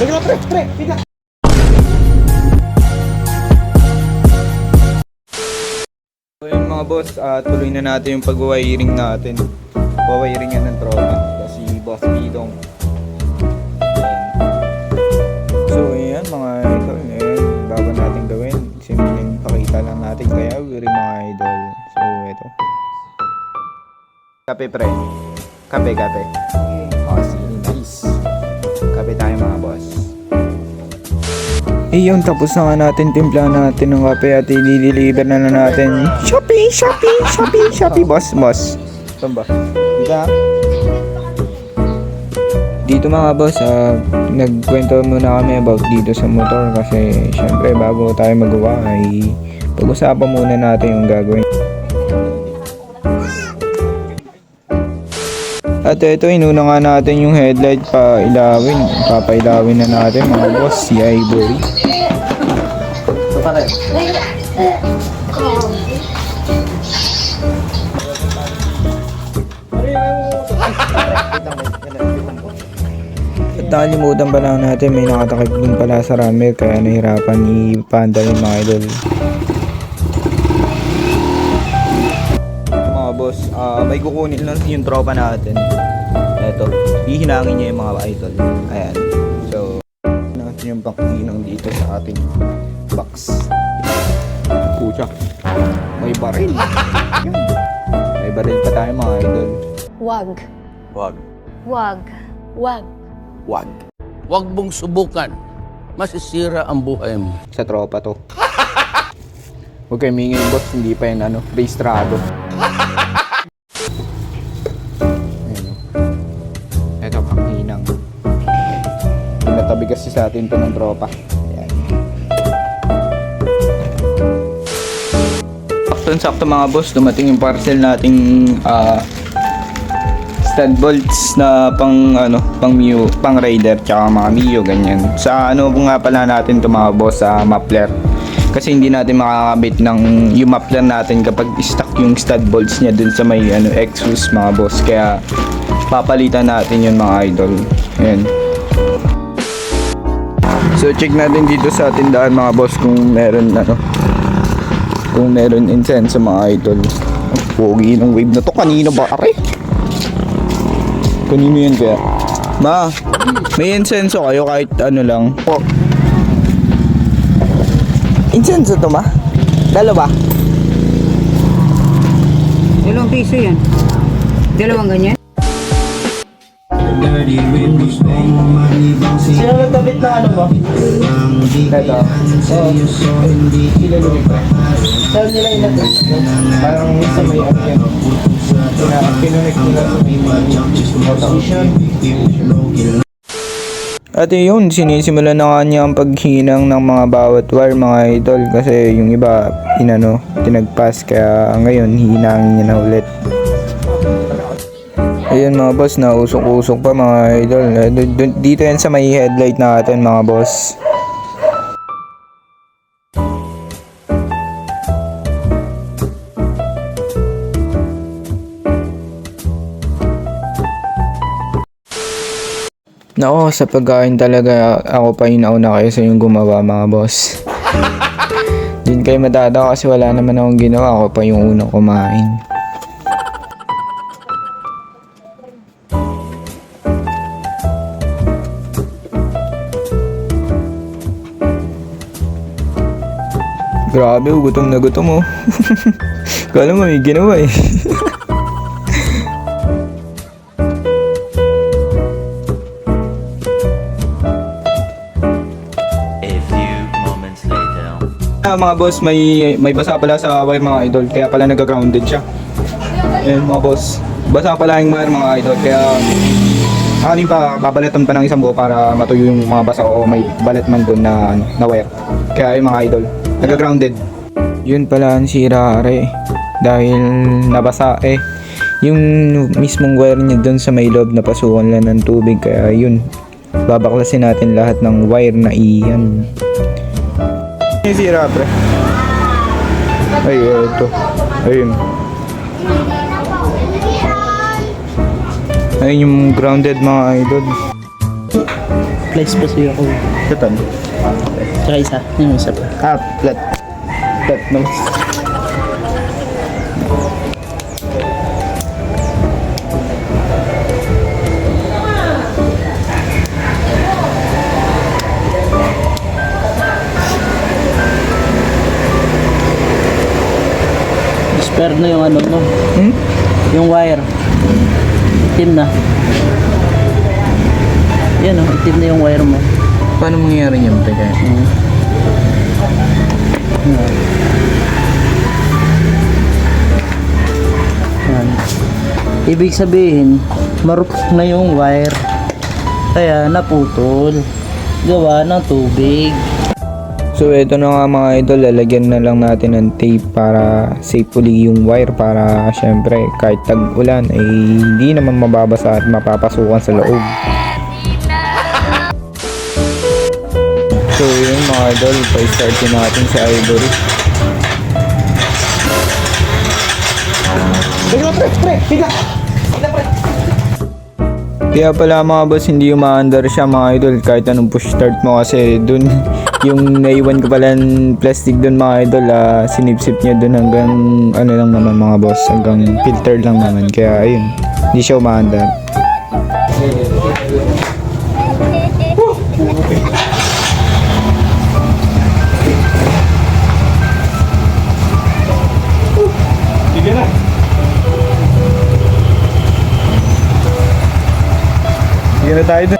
Sige na, pre, sige. So yun mga boss, tuloy na natin yung pag-wiring natin. Pawiringan ng tropa. Kasi Boss Bidong. So ayan mga idol, bago natin gawin, simpleng pakita lang natin kaya wiring mga idol. So eto. Kape pre. Kape. Oh, sige, nice. Kape tayo mga boss. Yun, tapos na nga natin timpla natin ng kape at i-deliver na natin. Shopee, boss. Saan ba? Dito mga boss, nagkwento muna kami about dito sa motor kasi syempre bago tayo magawa ay pag-usapan muna natin yung gagawin. At ito, inuna nga natin yung headlight papailawin na natin mga boss, si Ivory. At nakalimutan pa lang natin, may nakatakip dun pala sa rammer kaya nahirapan i-panda yung mga idol. Mga boss, may kukunin lang yung tropa natin. Eto, hihinangin niya yung mga idol. Ayan. So, natin yung pangkinang dito sa ating box. Pucha, may baril. Yan. May baril pa tayo mga idol. Wag mong subukan. Masisira ang buhay mo. Sa tropa to. Huwag kayo mingin boss, hindi pa yan rehistrado. Ito panghinang. Pinatabi kasi sa atin to ng tropa. Ayan. Sakto mga boss, dumating yung parcel nating stud bolts na pang rider tsaka mga Mio ganyan. Sa nga pala natin to mga boss, sa muffler. Kasi hindi natin makakabit ng yung muffler natin kapag stuck yung stud bolts niya dun sa may exhaust mga boss. Kaya papalitan natin yun mga idol. Ayan. So check natin dito sa tindahan mga boss kung meron kung meron incense mga idol. Ang pogi ng wave na to. Kanino ba are? Kanino yan kaya? Ma, may incense kayo kahit lang. Oh. Incense to ma? Dalawa? Dalawang piso yan. Dalawang ganyan. Sino nagtabit na mo? Ito. Saan nila inatid? Parang sa may yan. Pinunik nila sa may position. At yun, sinisimulan na nga niya ang paghinang ng mga bawat wire mga idol kasi yung iba tinagpas kaya ngayon hinangin niya na ulit. Ayun mga boss, nausok-usok pa mga idol. Dito yan sa may headlight natin mga boss. Nako, sa pagkain talaga ako pa yung nauna kayo sa yung gumawa mga boss. Din kayo madada kasi wala naman akong ginawa, ako pa yung unang kumain. Grabe, gutom na gutom oh. Kala mo may ginawa eh. Mga boss, may basa pala sa wire mga idol, kaya pala nag-grounded siya. Ayan mga boss, basa pala yung wire mga idol, kaya babalitan pa ng isang buo para matuyo yung mga basa o may balat man doon na wire. Kaya yung mga idol, nag-grounded. Yun pala ang sira dahil nabasa yung mismong wire niya doon sa may loob na pasukan lang ng tubig, kaya yun, babaklasin natin lahat ng wire na iyan. Yung sira pre. Ay, ito. Ayun. Ayun yung grounded mga idol. Place pa siya ako. Ito. Tsaka isa. Yung isa pa. Flat. Flat nose. Spare na yung ano mo. Yung wire. Itim na. Yan o, itim na yung wire mo. Paano mangyayari niyan, pre? Yan. Ibig sabihin, marupok na yung wire. Kaya naputol. Gawa ng tubig. So ito na nga mga idol, lalagyan na lang natin ng tape para safely yung wire para syempre kahit tag-ulan ay hindi naman mababasa at mapapasukan sa loob. So yun mga idol, pa-startin natin si Ivory. Kaya pala mga boss, hindi umaandar siya mga idol kahit anong push start mo kasi dun yung naiwan ko pala ng plastic dun mga idol, sinipsip niya dun hanggang ano lang naman mga boss, hanggang filter lang naman, kaya ayun, hindi siya umaandar. Sige na tayo dun.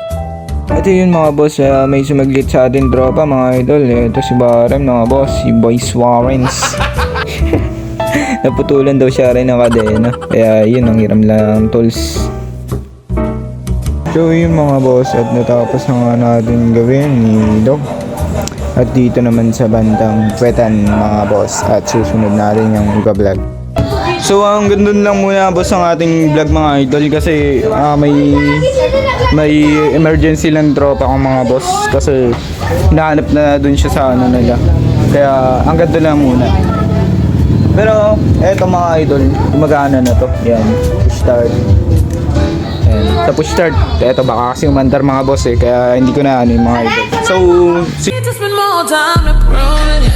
Ito yun mga boss, may sumaglit sa ating tropa mga idol. Ito si Barem mga boss, si Boys Warrens. Naputulan daw siya rin ng kadena, kaya yun ang hiram lang tools. So yun mga boss, at natapos na nga natin gawin ni Dog. At dito naman sa bandang Kwetan mga boss, at susunod natin yung iba-vlog. So hanggang dun lang muna boss ang ating vlog mga idol kasi may emergency lang tropa akong mga boss kasi hinahanap na dun siya sa ano nila, kaya hanggang dun lang muna. Pero eto mga idol, gumagana na to, yan, push start. Ayan, sa push start, eto baka kasi umandar mga boss kaya hindi ko na ano yung mga idol. So Need to spend more time to prove it.